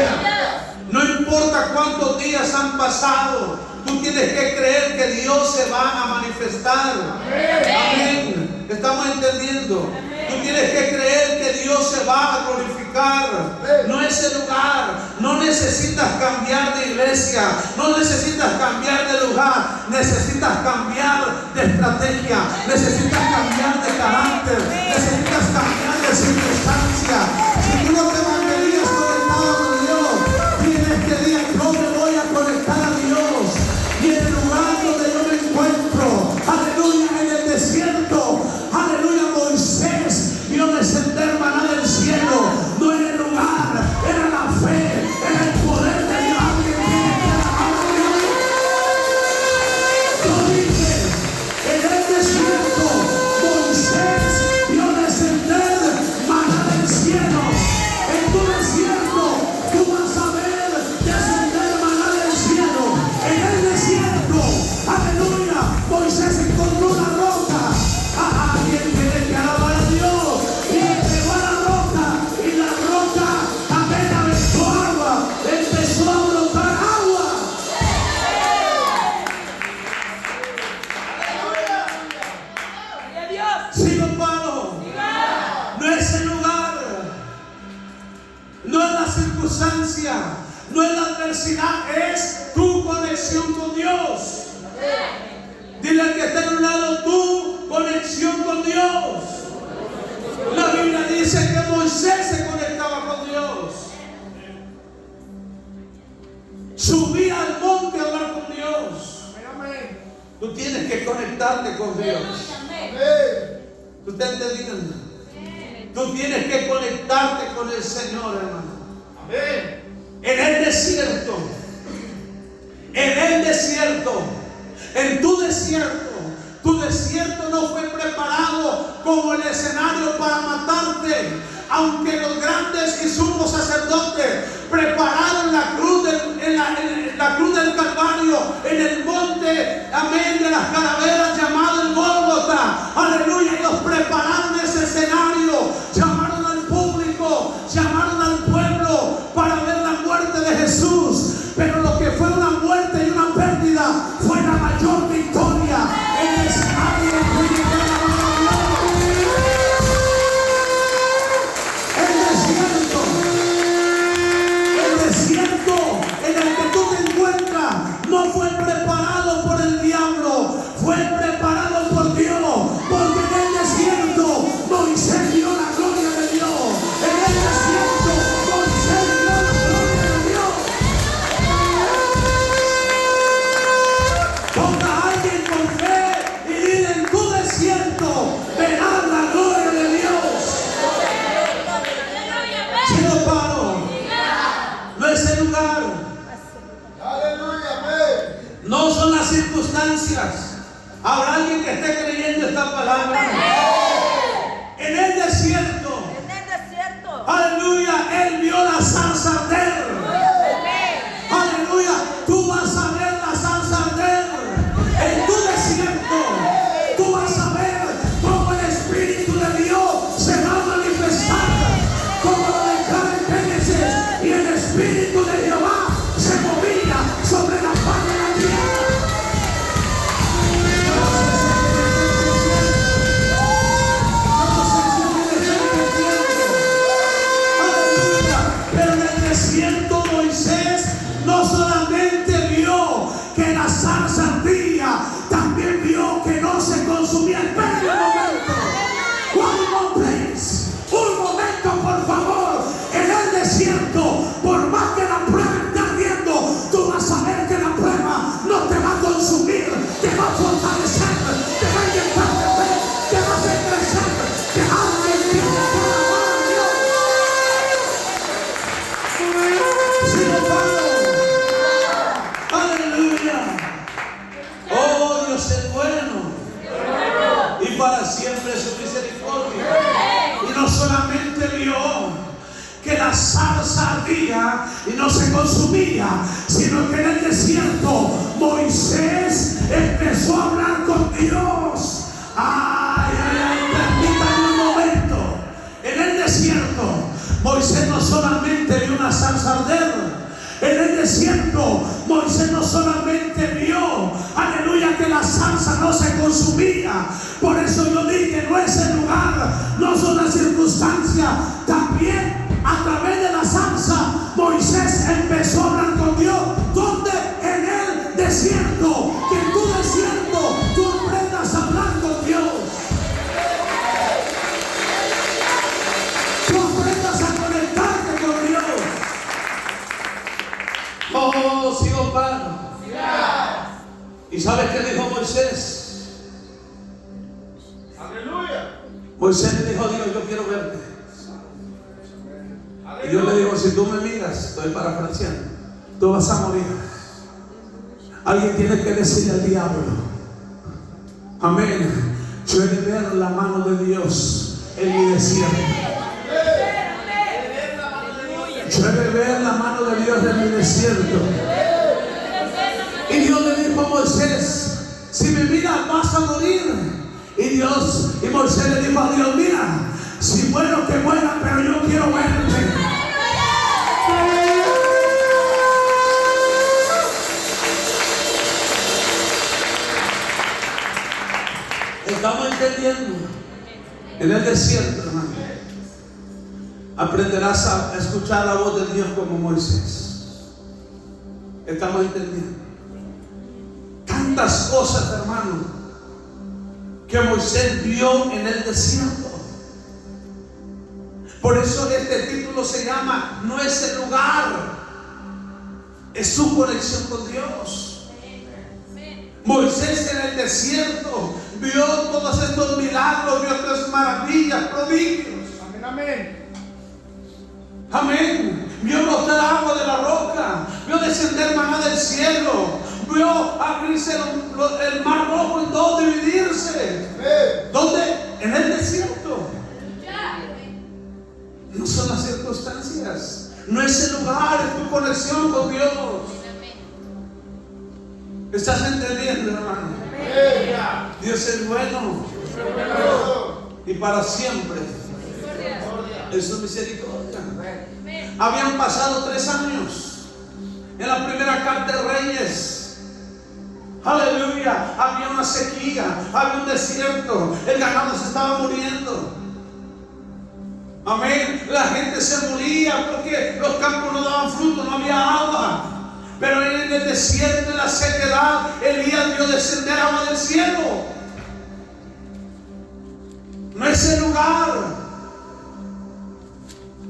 No importa cuántos días han pasado, tú tienes que creer que Dios se va a manifestar. Amén. Estamos entendiendo. Tú tienes que creer que Dios se va a glorificar. No es el lugar. No necesitas cambiar de iglesia. No necesitas cambiar de lugar. Necesitas cambiar de estrategia. Necesitas cambiar de carácter. Necesitas cambiar de circunstancia. Si tú no te mantenías conectado con Dios, tienes que decir: yo me voy a conectar a Dios. Y en el lugar donde yo me encuentro, aleluya, en el desierto, aleluya, Moisés vio descender maná del cielo. No en el lugar, era la fe, era el poder de Dios. Alguien tiene que alabar a Dios. Yo dije: en el desierto, Moisés vio descender maná del cielo. En tu no es la adversidad, es tu conexión con Dios. Dile al que está en un lado, tu conexión con Dios. La Biblia dice que Moisés se conectaba con Dios. Subía al monte a hablar con Dios. Tú tienes que conectarte con Dios. ¿Tú te entendiendo? Tú tienes que conectarte con el Señor, hermano. En el desierto, en tu desierto no fue preparado como el escenario para matarte. Aunque los grandes y sumos sacerdotes prepararon la cruz la cruz del Calvario en el monte, amén, de las calaveras llamado el Gólgota, aleluya, ellos prepararon ese escenario, llamaron al público, llamaron al pueblo para ver la muerte de Jesús, pero lo que fue una muerte y una pérdida fue la mayor victoria en el escenario de en el que tú te encuentras no fue preparado por el diablo, fue preparado por Dios, porque en el desierto Moisés vio la gloria de Dios. En el desierto Moisés vio la gloria de Dios. Toca a alguien con fe y dile: en tu desierto verás la gloria de Dios. Si no paro, no es el lugar, no son las circunstancias. Habrá alguien que esté creyendo esta palabra. En el desierto, aleluya, él vio la zarza arder. Aleluya, tú vas a ver la zarza arder. En tu desierto, tú vas a ver cómo el Espíritu de Dios se va a manifestar, como lo declara en Génesis, y el Espíritu de Jehová se movía sobre la faz de la tierra. Aleluya. Pero en el desierto Moisés no solamente vio que la zarza ardía, también vio que no se consumía. Espera un momento. One more place. Un momento, por favor. En el desierto, por más que la prueba esté ardiendo, tú vas a ver que la prueba no te va a consumir, te va a fortalecer, te va a inyectar de fe, te va a hacer crecer, te va a limpiar por amor a Dios. Si no paro, aleluya. Oh, Dios es bueno y para siempre su misericordia. Y no solamente vio que la zarza ardía y no se consumía, sino que en el desierto Moisés empezó a hablar con Dios. Permítanme un momento. En el desierto Moisés no solamente vio una zarza arder. En el desierto Moisés no solamente vio, aleluya, que la zarza no se consumía. Por eso yo dije, no es el lugar, no son las circunstancias. También a través de la zarza Moisés empezó a hablar con Dios. ¿Dónde? En el desierto. Que en tu desierto tú aprendas a hablar con Dios. Tú aprendas a conectarte con Dios. Oh, sigo paro. ¿Y sabes qué dijo Moisés? Aleluya. Moisés le dijo a Dios: yo quiero verte. Y Dios le dijo: si tú me miras, estoy parafraseando, tú vas a morir. Alguien tiene que decirle al diablo: amén, yo he de ver la mano de Dios en mi desierto. Yo he de ver la mano de Dios en mi desierto. Y Dios le dijo a Moisés: si me miras vas a morir. Y Moisés le dijo a Dios: mira, si muero que muera, pero yo quiero verte. ¿Estamos entendiendo? En el desierto, hermano, aprenderás a escuchar la voz de Dios como Moisés. Estamos entendiendo. Tantas cosas, hermano, que Moisés vio en el desierto. Por eso este título se llama No es el lugar, es su conexión con Dios. Moisés en el desierto vio todos estos milagros, vio otras maravillas, prodigios. Amén, amén. Amén. Vio brotar agua de la roca, vio descender maná del cielo, vio abrirse el mar rojo en dos, dividirse. Amén. ¿Dónde? En el desierto. No son las circunstancias, no es el lugar, es tu conexión con Dios. ¿Estás entendiendo, hermano? Amén. Dios es bueno y para siempre es su misericordia. Habían pasado 3 años en la primera carta de Reyes. Aleluya. Había una sequía, había un desierto, el ganado se estaba muriendo. Amén. La gente se moría porque los campos no daban fruto, no había agua. Pero en el desierto, en la sequedad, Elías vio descender agua del cielo. No es el lugar,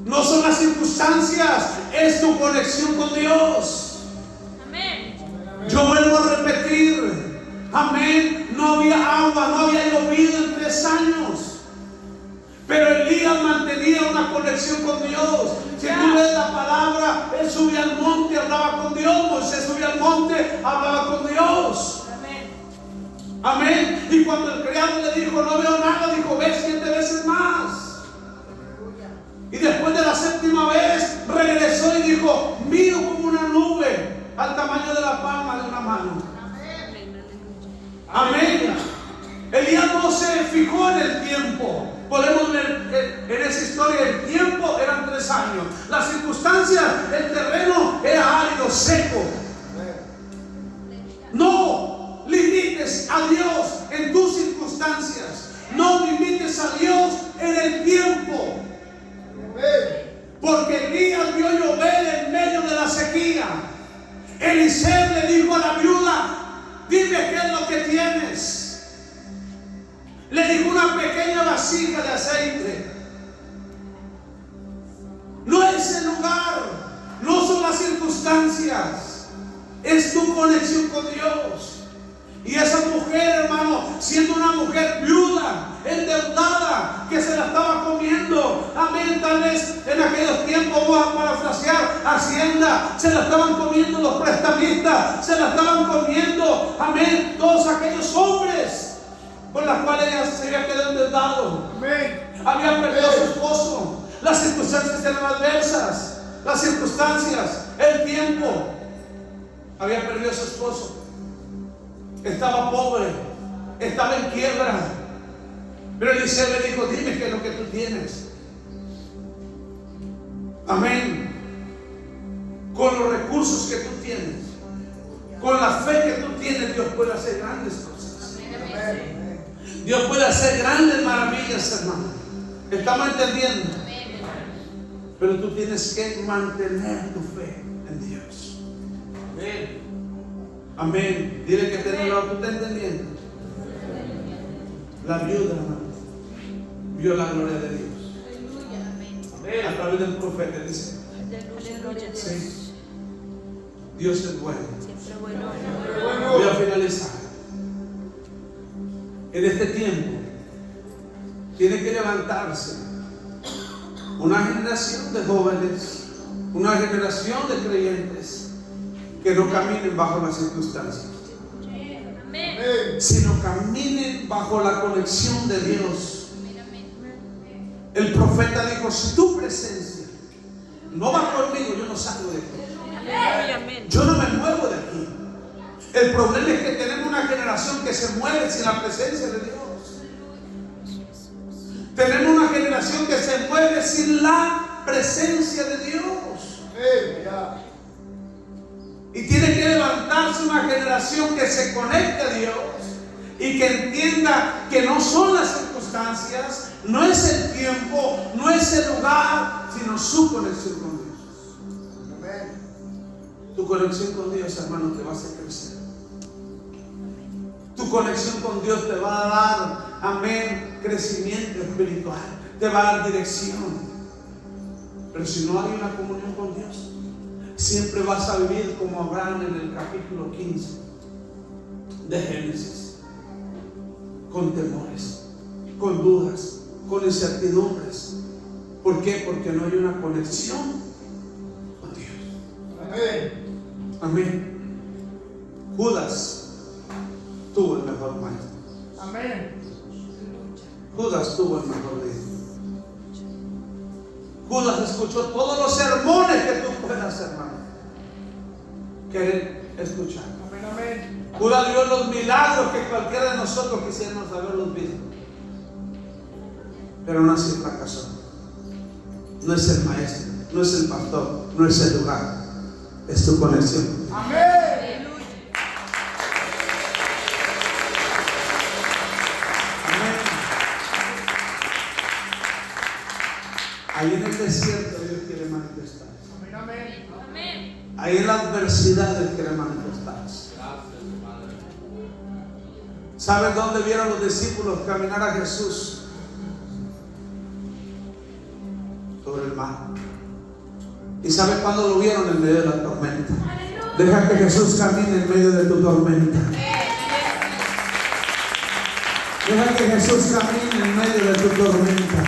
no son las circunstancias, es tu conexión con Dios. Amén. Yo vuelvo a repetir, amén. No había agua, no había llovido en 3 años. Pero Elías mantenía una conexión con Dios. Si tú lees la palabra, él subía al monte, hablaba con Dios. Moisés subía al monte, hablaba con Dios. Amén. Y cuando el criado le dijo, no veo nada, dijo, ve 7 veces más. Y después de la 7ª vez, regresó y dijo, miro como una nube al tamaño de la palma de una mano. Amén. Elías no se fijó en el tiempo. Podemos ver en esa historia, el tiempo eran 3 años. Las circunstancias, el terreno era árido, seco. No limites a Dios en tus circunstancias. No limites a Dios en el tiempo. Porque Elías vio llover en medio de la sequía. Eliseo le dijo a la viuda, dime qué es lo que tienes. Le dijo una pequeña vasija de aceite. No es el lugar, no son las circunstancias, es tu conexión con Dios. Y esa mujer, hermano, siendo una mujer viuda, endeudada, que se la estaba comiendo, amén, tal vez en aquellos tiempos, vamos a parafrasear, Hacienda, se la estaban comiendo los prestamistas, se la estaban comiendo, amén, todos aquellos hombres con las cuales ella se había quedado endeudado. Amén. Había perdido a su esposo, las circunstancias eran adversas, las circunstancias, el tiempo. Había perdido a su esposo, estaba pobre, estaba en quiebra. Pero Eliseo le dijo, dime qué es lo que tú tienes. Amén. Con los recursos que tú tienes, con la fe que tú tienes, Dios puede hacer grandes cosas. Amén. Dios puede hacer grandes maravillas, hermano. ¿Estamos entendiendo? Pero tú tienes que mantener tu fe en Dios. Amén. Amén. Dile que te lo, tú estás entendiendo. La viuda, hermano, vio la gloria de Dios. A través del profeta dice, sí, Dios es bueno. Voy a finalizar. En este tiempo tiene que levantarse una generación de jóvenes, una generación de creyentes que no caminen bajo las circunstancias, sino caminen bajo la conexión de Dios. El profeta dijo, si tu presencia no va conmigo, yo no salgo de aquí. Yo no me muevo de aquí. El problema es que tenemos una generación que se mueve sin la presencia de Dios. Tenemos una generación que se mueve sin la presencia de Dios. Y tiene que levantarse una generación que se conecte a Dios y que entienda que no son las circunstancias, no es el tiempo, no es el lugar, sino su conexión con Dios. Tu conexión con Dios, hermano, te va a hacer crecer. Tu conexión con Dios te va a dar, amén, crecimiento espiritual. Te va a dar dirección. Pero si no hay una comunión con Dios, siempre vas a vivir como Abraham en el capítulo 15 de Génesis, con temores, con dudas, con incertidumbres. ¿Por qué? Porque no hay una conexión con Dios. Amén. Amén. Judas tuvo el mejor maestro. Amén. Judas tuvo el mejor líder. Judas escuchó todos los sermones que tú puedas, hermano, querer escuchar. Amén, amén. Judas vio los milagros que cualquiera de nosotros quisiéramos haberlos visto. Pero no así fracasó. No es el maestro, no es el pastor, no es el lugar, es tu conexión. Amén. Ahí en el desierto Dios quiere manifestarse. Amén, amén. Amén. Ahí en la adversidad Dios quiere manifestarse. ¿Saben dónde vieron los discípulos caminar a Jesús? Sobre el mar. ¿Y saben cuándo lo vieron? En medio de la tormenta. Deja que Jesús camine en medio de tu tormenta. Deja que Jesús camine en medio de tu tormenta.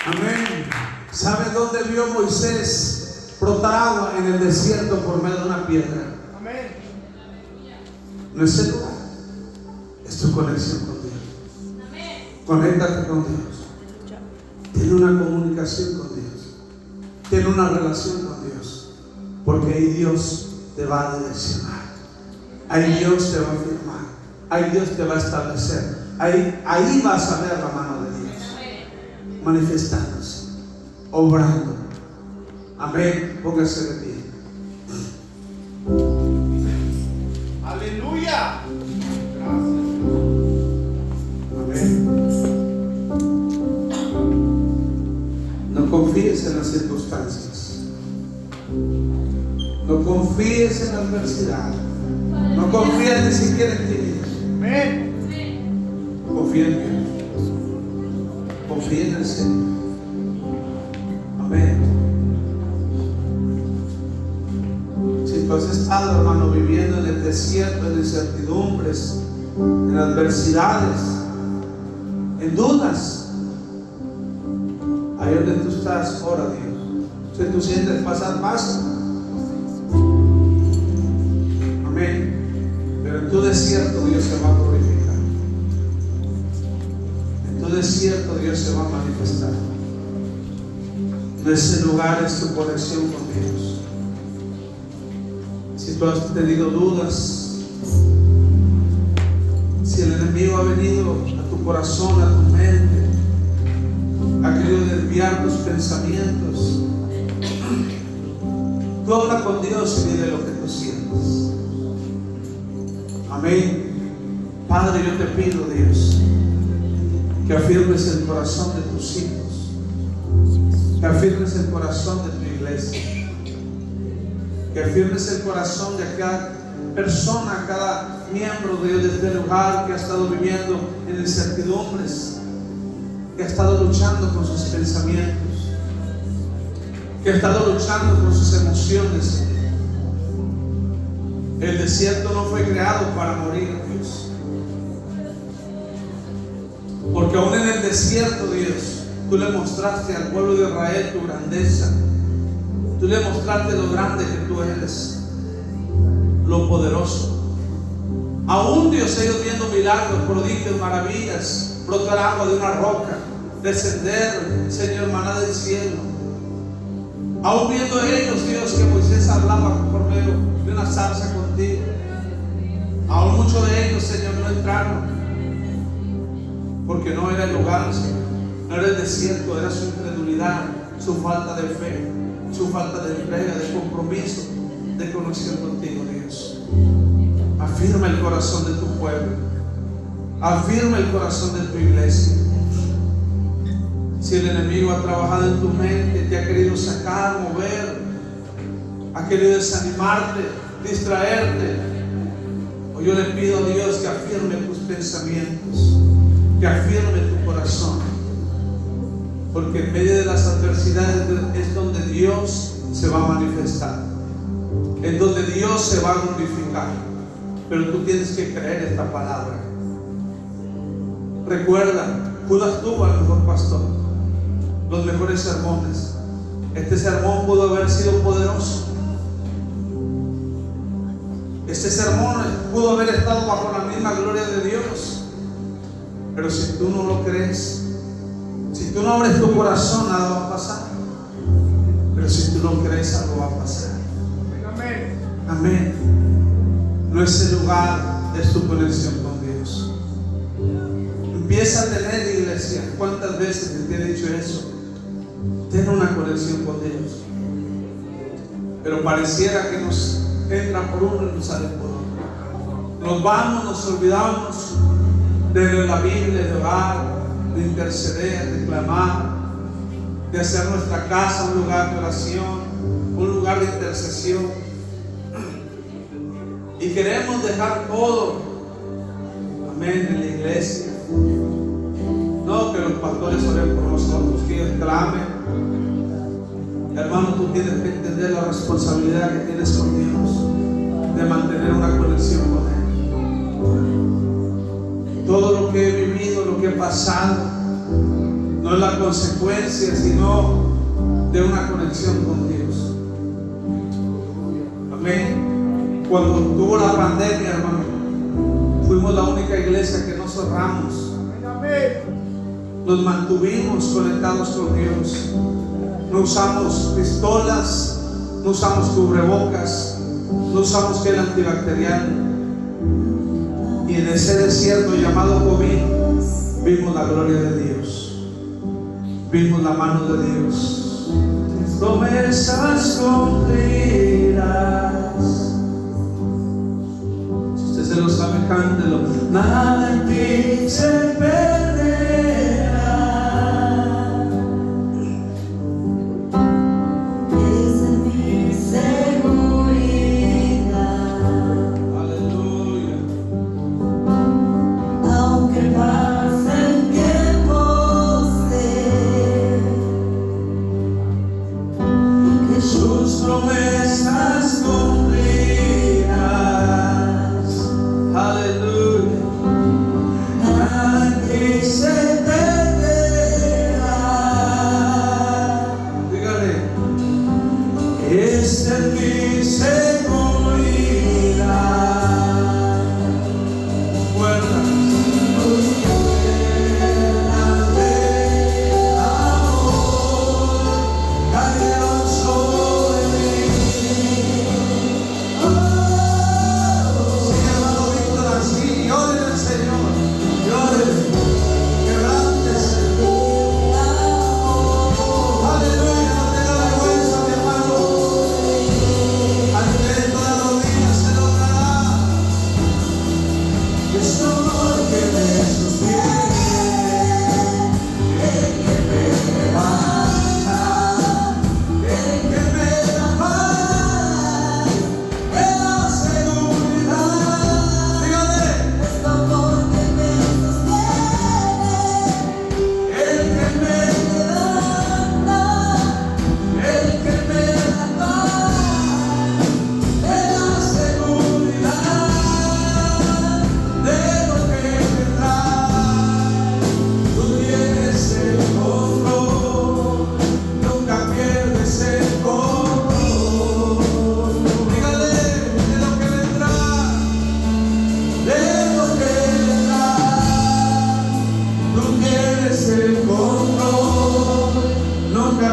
Amén. ¿Sabe dónde vio Moisés brotar agua? En el desierto por medio de una piedra. Amén. No es el lugar, es tu conexión con Dios. Conéctate con Dios. Tiene una comunicación con Dios. Tiene una relación con Dios. Porque ahí Dios te va a direccionar. Ahí Dios te va a firmar. Ahí Dios te va a establecer. Ahí vas a ver la mano de Dios manifestándose, obrando. Amén. Póngase de pie. Aleluya. Amén. No confíes en las circunstancias. No confíes en la adversidad. No confíes ni siquiera en ti mismo. Amén. Confía en Dios. Confía en el Señor. Amén. Si tú has estado, hermano, viviendo en el desierto, en incertidumbres, en adversidades, en dudas, ahí donde tú estás, ora a Dios. Si tú sientes pasar, pasa. Amén. Pero en tu desierto Dios se va a glorificar. En tu desierto Dios se va a manifestar. En ese lugar es tu conexión con Dios. Si tú has tenido dudas, si el enemigo ha venido a tu corazón, a tu mente, ha querido desviar tus pensamientos, tú habla con Dios y dile lo que tú sientes. Amén. Padre, yo te pido, Dios, que afirmes el corazón de tus hijos, que afirmes el corazón de tu iglesia, que afirmes el corazón de cada persona, cada miembro de este lugar que ha estado viviendo en incertidumbres, que ha estado luchando con sus pensamientos, que ha estado luchando con sus emociones. El desierto no fue creado para morir, Dios. Porque aún en el desierto, Dios, tú le mostraste al pueblo de Israel tu grandeza. Tú le mostraste lo grande que tú eres, lo poderoso. Aún, Dios, ellos viendo milagros, prodigios, maravillas, brotar agua de una roca, descender, Señor, maná del cielo. Aún viendo ellos, Dios, que Moisés hablaba por medio de una zarza contigo. Aún muchos de ellos, Señor, no entraron, porque no era el lugar, Señor, no era el desierto, era su incredulidad, su falta de fe, su falta de entrega, de compromiso, de conexión contigo, Dios. Afirma el corazón de tu pueblo, afirma el corazón de tu iglesia. Si el enemigo ha trabajado en tu mente, te ha querido sacar, mover, ha querido desanimarte, distraerte. Hoy yo le pido a Dios que afirme tus pensamientos, que afirme tu corazón, porque en medio de las adversidades es donde Dios se va a manifestar, es donde Dios se va a glorificar. Pero tú tienes que creer esta palabra. Recuerda, Judas tuvo al mejor pastor, los mejores sermones. Este sermón pudo haber sido poderoso. Este sermón pudo haber estado bajo la misma gloria de Dios. Pero si tú no lo crees, si tú no abres tu corazón, nada va a pasar. Pero si tú lo crees, algo va a pasar. Amén. Amén. No es el lugar, es tu conexión con Dios. Empieza a tener, iglesia. ¿Cuántas veces te he dicho eso? Ten una conexión con Dios. Pero pareciera que nos entra por uno y nos sale por otro. Nos vamos, nos olvidamos de leer la Biblia, de orar, de interceder, de clamar, de hacer nuestra casa un lugar de oración, un lugar de intercesión. Y queremos dejar todo, amén, en la iglesia. No que los pastores oren por nosotros, que ellos clamen. Hermano, tú tienes que entender la responsabilidad que tienes con Dios, de mantener una conexión con Él. Todo lo que he vivido, lo que he pasado, no es la consecuencia, sino de una conexión con Dios. Amén. Cuando tuvo la pandemia, hermano, fuimos la única iglesia que no cerramos. Nos mantuvimos conectados con Dios. No usamos pistolas, no usamos cubrebocas, no usamos gel antibacterial. Y en ese desierto llamado COVID, vimos la gloria de Dios, vimos la mano de Dios. Promesas cumplirás. Se lo sabe, cántelo. Nada en ti se perderá. Esa es mi seguridad. Aleluya. Aunque pase el tiempo, sé que Sus promesas cumplirás. Aleluya. Nada en ti se perderá. Dígale. Esta es mi seguridad. Fuerza.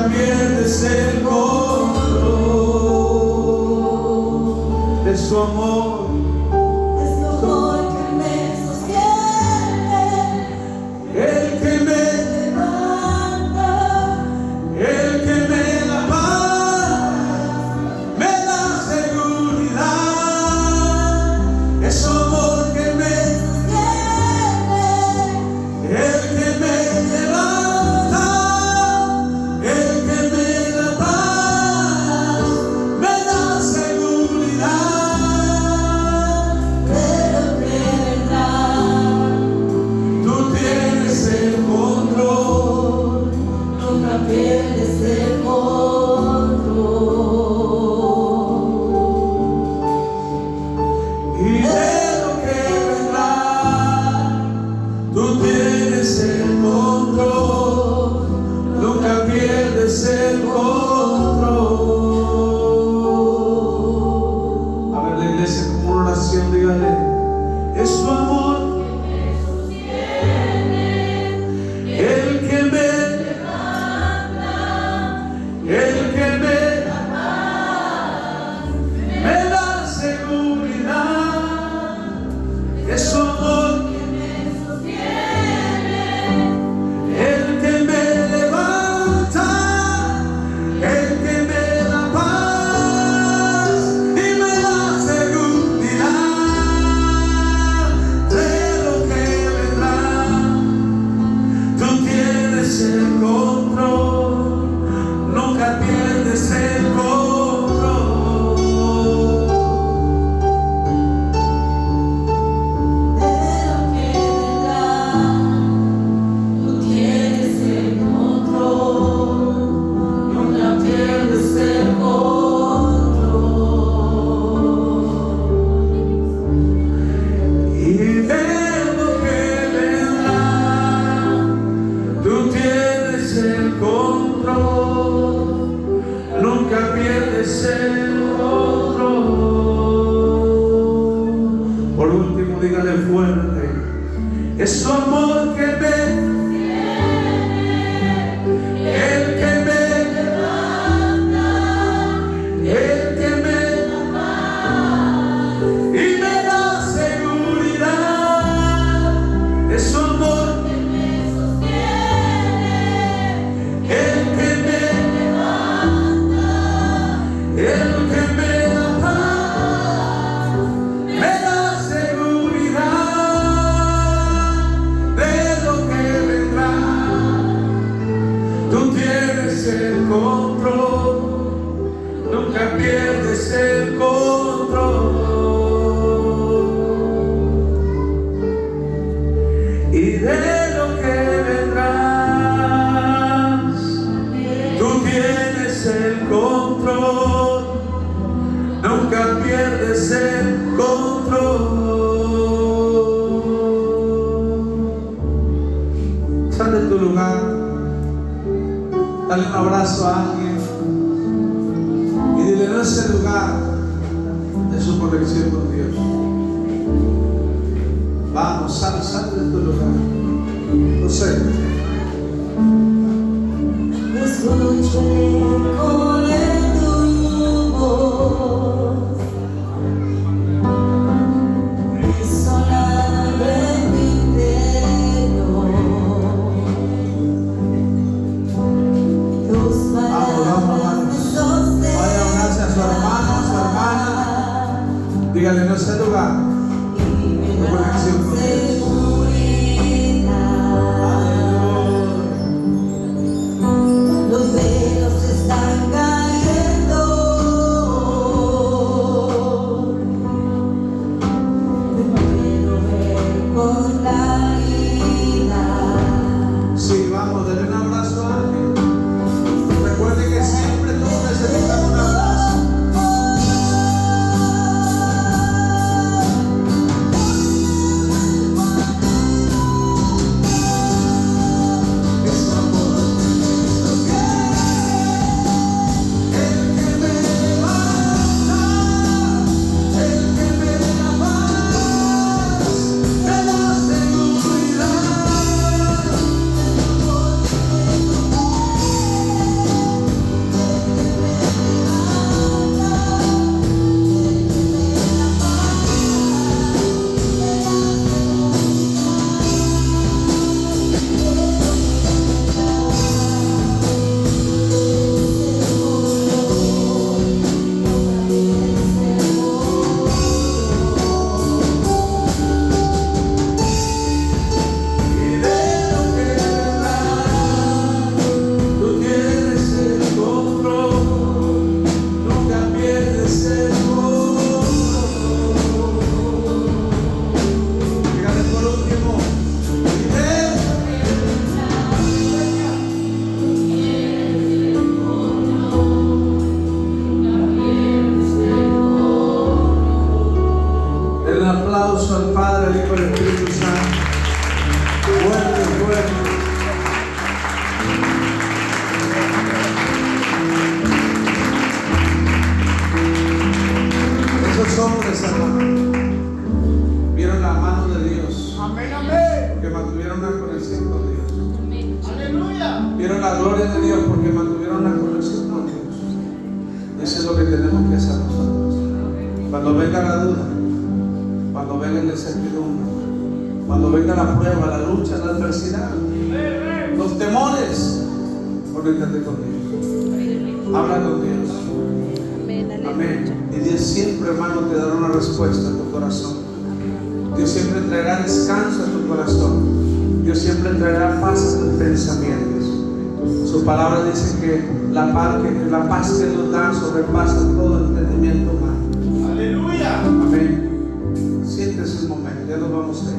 Pierdes el control de su amor. es tu amor que me sostiene, El que me levanta, El que me da paz, me da seguridad. Es su amor que me sostiene, El que me levanta, el que me da paz, me da Es su amor que me, el que me levanta, el que me y me da seguridad. Es su amor que me sostiene, el que me levanta, el que me da paz, me da seguridad de lo que vendrá. Tú tienes el control, nunca pierdes el control. Y de lo que vendrás, tú tienes el control, nunca pierdes el control. Sal de tu lugar, dale un abrazo a alguien y dile: no es el lugar de su conexión con Dios. Vamos, sal de tu lugar. No sé. Escucho el eco de tu voz resonando en mi interior. Tus palabras me sostienen. Vaya a unirse a su hermano, a su hermana. Dígale: no es el lugar. Conexión con Dios. Los velos están cayendo. Me puedo ver con claridad. Sí, vamos, denle un abrazo a alguien. Recuerde que siempre todos necesitan un abrazo. Es su amor que me sostiene, el que me levanta, el que me da paz, me da seguridad. Y de lo que vendrá, tú tienes el control, nunca pierdes el control. Dígale por último: y de lo que vendrá, el aplauso al Padre, al Hijo y al Espíritu Santo. Fuerte, fuerte. Esos hombres, hermano, vieron la mano de Dios, Amén, amén. porque mantuvieron una conexión con Dios. Aleluya. Vieron la gloria de Dios porque mantuvieron una conexión con Dios. Eso es lo que tenemos que hacer nosotros. Cuando venga la duda, cuando venga la incertidumbre, cuando venga la prueba, la lucha, la adversidad, los temores, conéctate con Dios. Habla con Dios. Amén. Y Dios siempre, hermano, te dará una respuesta a tu corazón. Dios siempre traerá descanso a tu corazón. Dios siempre traerá paz a tus pensamientos. Su palabra dice que la paz que nos da sobrepasa todo entendimiento humano. Aleluya. Amén. Siéntese un momento, ya nos vamos a ir.